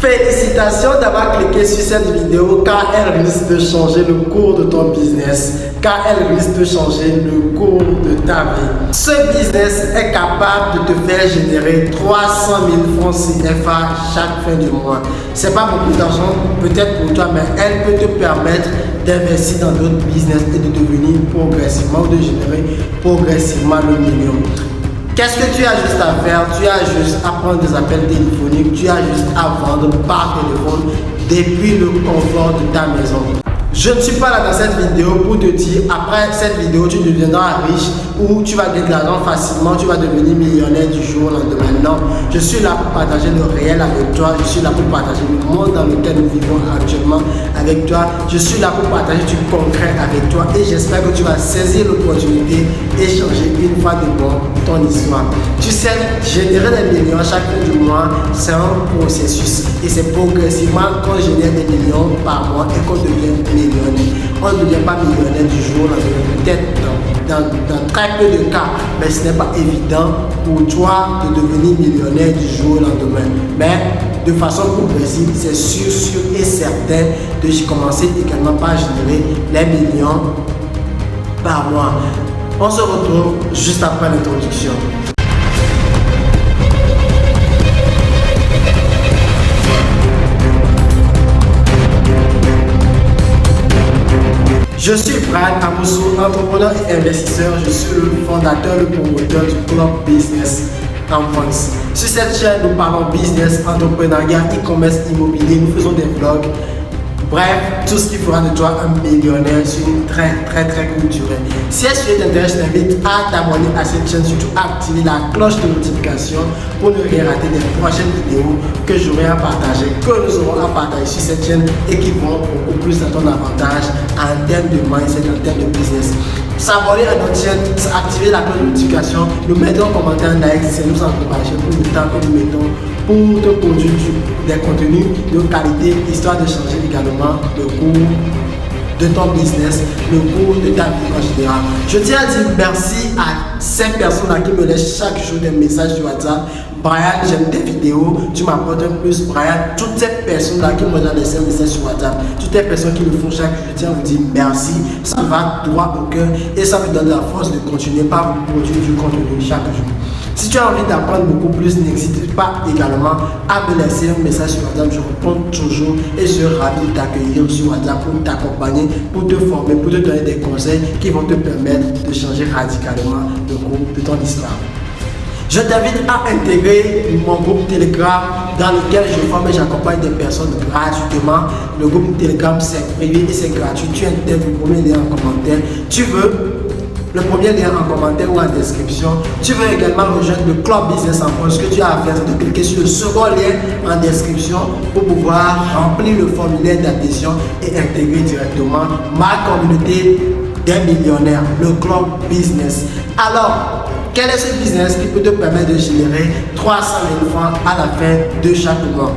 Félicitations d'avoir cliqué sur cette vidéo car elle risque de changer le cours de ton business, car elle risque de changer le cours de ta vie. Ce business est capable de te faire générer 300 000 francs CFA chaque fin du mois. C'est pas beaucoup d'argent peut-être pour toi, mais elle peut te permettre d'investir dans d'autres business et de devenir progressivement ou de générer progressivement le million. Qu'est-ce que tu as juste à faire? Tu as juste à prendre des appels téléphoniques, tu as juste à vendre par téléphone depuis le confort de ta maison. Je ne suis pas là dans cette vidéo pour te dire après cette vidéo tu deviendras riche ou tu vas gagner de l'argent facilement, tu vas devenir millionnaire du jour au lendemain. Non, je suis là pour partager le réel avec toi, je suis là pour partager le monde dans lequel nous vivons actuellement avec toi, je suis là pour partager du concret avec toi et j'espère que tu vas saisir l'opportunité et changer une fois de bon ton histoire. Tu sais, générer des millions chaque fin du mois, c'est un processus et c'est progressivement qu'on génère des millions par mois et qu'on devient millionnaire. On ne devient pas millionnaire du jour au lendemain, peut-être dans très peu de cas, mais ce n'est pas évident pour toi de devenir millionnaire du jour au lendemain. Mais de façon progressive, c'est sûr et certain de commencer également par générer les millions par mois. On se retrouve juste après l'introduction. Je suis Brian Amoussou, entrepreneur et investisseur. Je suis le fondateur et promoteur du Club Business en France. Sur cette chaîne, nous parlons business, entrepreneuriat, e-commerce, immobilier. Nous faisons des vlogs. Bref, tout ce qui fera de toi un millionnaire sur une très courte durée. Si ce sujet t'intéresse, je t'invite à t'abonner à cette chaîne, surtout à activer la cloche de notification pour ne rien rater des prochaines vidéos que j'aurai à partager, que nous aurons à partager sur cette chaîne et qui vont beaucoup plus à ton avantage en termes de mindset, en termes de business. S'abonner à notre chaîne, activer la cloche de notification, nous mettons en commentaire un like, c'est nous encourager pour le temps que nous mettons pour te produire des contenus de qualité, histoire de changer également le cours de ton business, le cours de ta vie en général. Je tiens à dire merci à ces personnes-là qui me laissent chaque jour des messages sur WhatsApp. Brian, j'aime tes vidéos, tu m'apportes un plus. Brian, toutes ces personnes-là qui m'ont laissé un message sur WhatsApp, toutes les personnes qui le font chaque jour, je tiens à vous dire merci. Ça va droit au cœur et ça me donne la force de continuer par vous produire du contenu chaque jour. Si tu as envie d'apprendre beaucoup plus, n'hésite pas également à me laisser un message sur WhatsApp. Je réponds toujours et je suis ravi de t'accueillir sur WhatsApp pour t'accompagner, pour te former, pour te donner des conseils qui vont te permettre de changer radicalement le cours de ton histoire. Je t'invite à intégrer mon groupe Telegram dans lequel je forme et j'accompagne des personnes gratuitement. Le groupe Telegram c'est privé et c'est gratuit. Tu intègres le premier lien en commentaire. Tu veux le premier lien en commentaire ou en description. Tu veux également rejoindre le Club Business en France. Ce que tu as à faire, c'est de cliquer sur le second lien en description pour pouvoir remplir le formulaire d'adhésion et intégrer directement ma communauté des millionnaires, le Club Business. Alors, quel est ce business qui peut te permettre de générer 300 000 francs à la fin de chaque mois?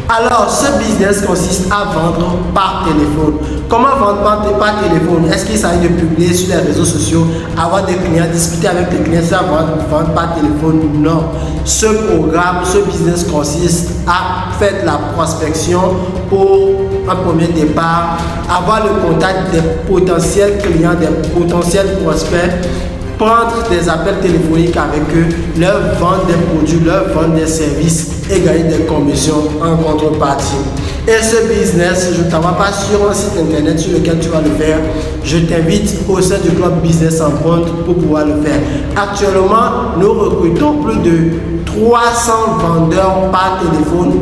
Alors, ce business consiste à vendre par téléphone. Comment vendre par téléphone? Est-ce qu'il s'agit de publier sur les réseaux sociaux, avoir des clients, discuter avec des clients, c'est vendre par téléphone? Non. Ce programme, ce business consiste à faire de la prospection pour un premier départ, avoir le contact des potentiels clients, des potentiels prospects, prendre des appels téléphoniques avec eux, leur vendre des produits, leur vendre des services et gagner des commissions en contrepartie. Et ce business, je ne t'envoie pas sur un site internet sur lequel tu vas le faire. Je t'invite au sein du Club Business en France pour pouvoir le faire. Actuellement, nous recrutons plus de 300 vendeurs par téléphone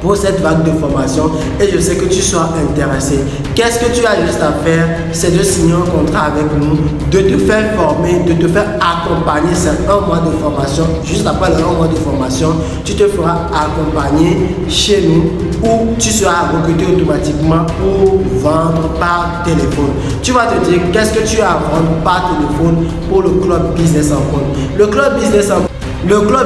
pour cette vague de formation et je sais que tu seras intéressé. Qu'est-ce que tu as juste à faire? C'est de signer un contrat avec nous, de te faire former, de te faire accompagner. C'est un mois de formation. Juste après le 1 mois de formation, tu te feras accompagner chez nous ou tu seras recruté automatiquement pour vendre par téléphone. Tu vas te dire qu'est-ce que tu as à vendre par téléphone pour le Club Business en compte. Le Club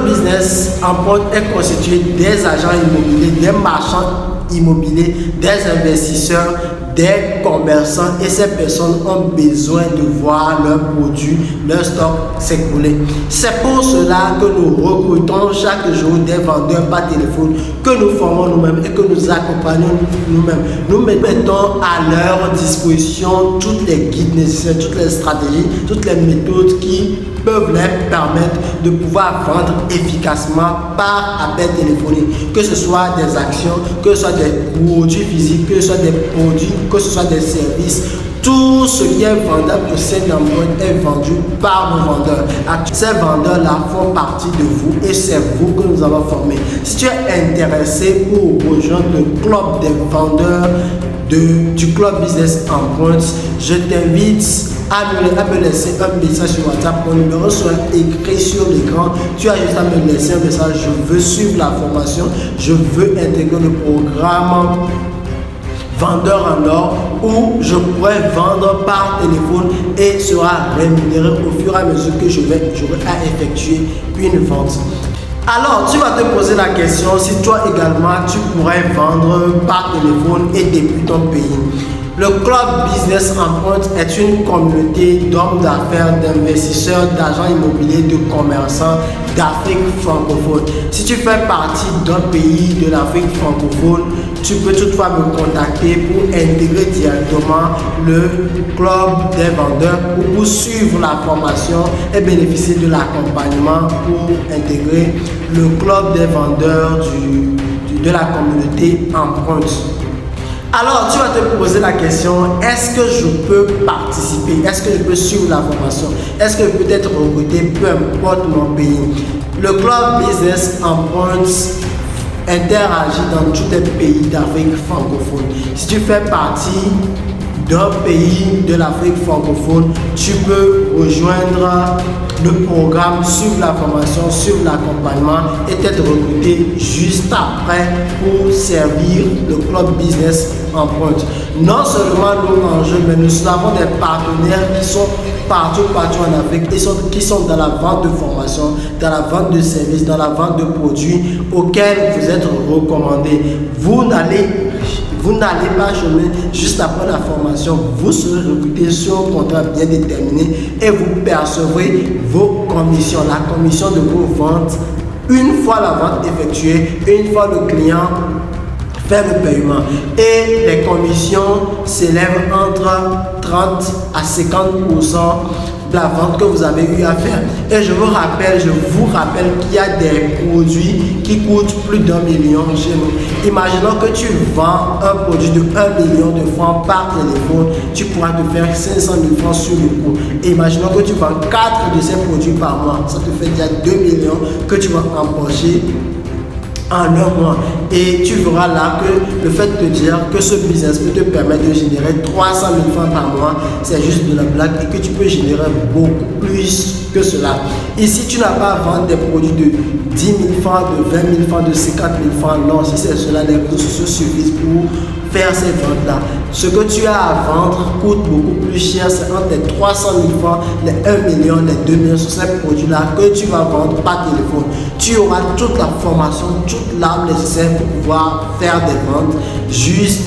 Business en compte est constitué des agents immobiliers, des marchands immobiliers, des investisseurs, des commerçants et ces personnes ont besoin de voir leurs produits, leur stock s'écouler. C'est pour cela que nous recrutons chaque jour des vendeurs par téléphone, que nous formons nous-mêmes et que nous accompagnons nous-mêmes. Nous mettons à leur disposition toutes les guides nécessaires, toutes les stratégies, toutes les méthodes qui peuvent leur permettre de pouvoir vendre efficacement par appel téléphonique, que ce soit des actions, que ce soit des produits physiques, que ce soit des produits, que ce soit des services. Tout ce qui est vendable au sein d'Ampointe est vendu par nos vendeurs. Ces vendeurs-là font partie de vous et c'est vous que nous avons formé. Si tu es intéressé pour rejoindre le club des vendeurs du club business Ampointe, je t'invite à me laisser un message sur WhatsApp. Mon numéro sera écrit sur l'écran. Tu as juste à me laisser un message. Je veux suivre la formation. Je veux intégrer le programme vendeur en or où je pourrais vendre par téléphone et sera rémunéré au fur et à mesure que j'aurai à effectuer une vente. Alors, tu vas te poser la question si toi également tu pourrais vendre par téléphone et depuis ton pays. Le club Business Ampointe est une communauté d'hommes d'affaires, d'investisseurs, d'agents immobiliers, de commerçants d'Afrique francophone. Si tu fais partie d'un pays de l'Afrique francophone, tu peux toutefois me contacter pour intégrer directement le club des vendeurs ou pour suivre la formation et bénéficier de l'accompagnement pour intégrer le club des vendeurs de la communauté Ampointe. Alors, tu vas te poser la question, est-ce que je peux participer? Est-ce que je peux suivre la formation? Est-ce que je peux être recruté, peu importe mon pays? Le club Business Ampointe interagit dans tous les pays d'Afrique francophone. Si tu fais partie d'un pays de l'Afrique francophone, tu peux rejoindre le programme, suivre la formation, suivre l'accompagnement et être recruté juste après pour servir le club business Ampointe. Non seulement nous en jeu, mais nous avons des partenaires qui sont partout en Afrique qui sont dans la vente de formation, dans la vente de services, dans la vente de produits auxquels vous êtes recommandés. Vous n'allez pas chômer juste après la formation. Vous serez recruté sur un contrat bien déterminé et vous percevrez vos commissions, la commission de vos ventes. Une fois la vente effectuée, une fois le client fait le paiement. Et les commissions s'élèvent entre 30 à 50% de la vente que vous avez eu à faire. Et je vous rappelle qu'il y a des produits qui coûtent plus d'1 million chez nous. Imaginons que tu vends un produit de 1 million de francs par téléphone, tu pourras te faire 500 000 francs sur le coup. Et imaginons que tu vends 4 de ces produits par mois, ça te fait déjà 2 millions que tu vas empocher en un mois. Et tu verras là que le fait de dire que ce business peut te permettre de générer 300 000 francs par mois, c'est juste de la blague et que tu peux générer beaucoup plus que cela. Ici, tu n'as pas à vendre des produits de 10 000 francs, de 20 000 francs, de 50 000 francs. Non, si c'est cela, les réseaux sociaux suffisent pour faire ces ventes-là. Ce que tu as à vendre coûte beaucoup plus cher, c'est entre les 300 000 francs, les 1 million, les 2 millions sur ces produits-là que tu vas vendre par téléphone. Tu auras toute la formation, toute l'arme nécessaire pour pouvoir faire des ventes juste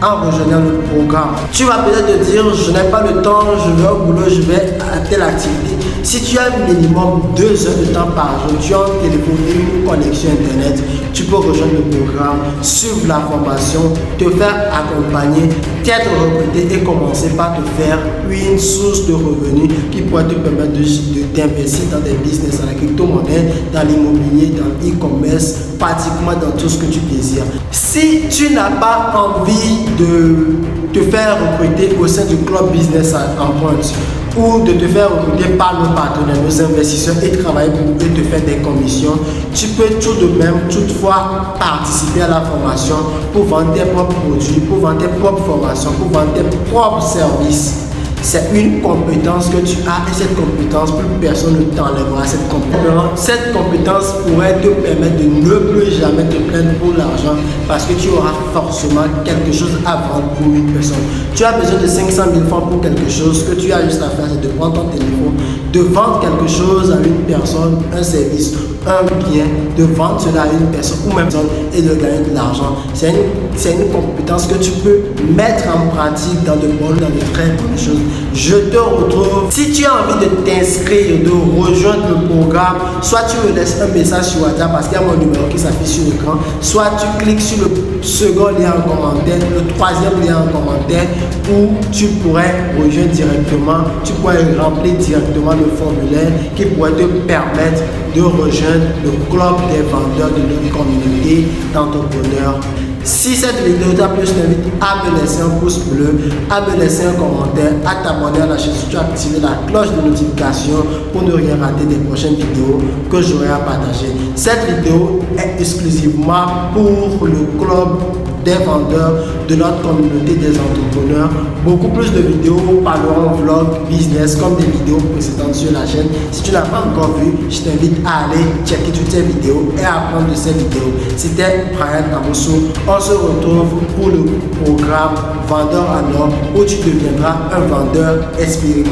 en rejoignant le programme. Tu vas peut-être te dire, je n'ai pas le temps, je vais au boulot, je vais à telle activité. Si tu as minimum 2 heures de temps par jour, tu as un téléphone et une connexion internet, tu peux rejoindre le programme, suivre la formation, te faire accompagner, t'être recruté et commencer par te faire une source de revenus qui pourrait te permettre d'investir dans des business, dans la crypto-monnaie, dans l'immobilier, dans l'e-commerce, pratiquement dans tout ce que tu désires. Si tu n'as pas envie de te faire recruter au sein du club business Ampointe ou de te faire recruter par nos partenaires, nos investisseurs et travailler pour eux te faire des commissions, tu peux tout de même toutefois participer à la formation pour vendre tes propres produits, pour vendre tes propres formations, pour vendre tes propres services. C'est une compétence que tu as et cette compétence, plus personne ne t'enlèvera cette compétence. Cette compétence pourrait te permettre de ne plus jamais te plaindre pour l'argent parce que tu auras forcément quelque chose à vendre pour une personne. Tu as besoin de 500 000 francs pour quelque chose, ce que tu as juste à faire, c'est de prendre ton téléphone, de vendre quelque chose à une personne, un service un bien, de vendre cela à une personne ou même et de gagner de l'argent. C'est une compétence que tu peux mettre en pratique dans de très bonnes choses. Je te retrouve. Si tu as envie de t'inscrire, de rejoindre le programme, soit tu me laisses un message sur WhatsApp parce qu'il y a mon numéro qui s'affiche sur l'écran, soit tu cliques sur le second lien en commentaire, le troisième lien en commentaire, où tu pourrais rejoindre directement, tu pourrais remplir directement le formulaire qui pourrait te permettre de rejoindre le club des vendeurs de notre communauté d'entrepreneurs. Si cette vidéo t'a plu, je t'invite à me laisser un pouce bleu, à me laisser un commentaire, à t'abonner à la chaîne si tu as activé la cloche de notification pour ne rien rater des prochaines vidéos que j'aurai à partager. Cette vidéo est exclusivement pour le club des vendeurs de notre communauté des entrepreneurs. Beaucoup plus de vidéos parleront vlog, business comme des vidéos précédentes sur la chaîne. Si tu n'as pas encore vu, je t'invite à aller checker toutes ces vidéos et à apprendre de ces vidéos. C'était Brian Amosso. On se retrouve pour le programme Vendeur en or où tu deviendras un vendeur expérimenté.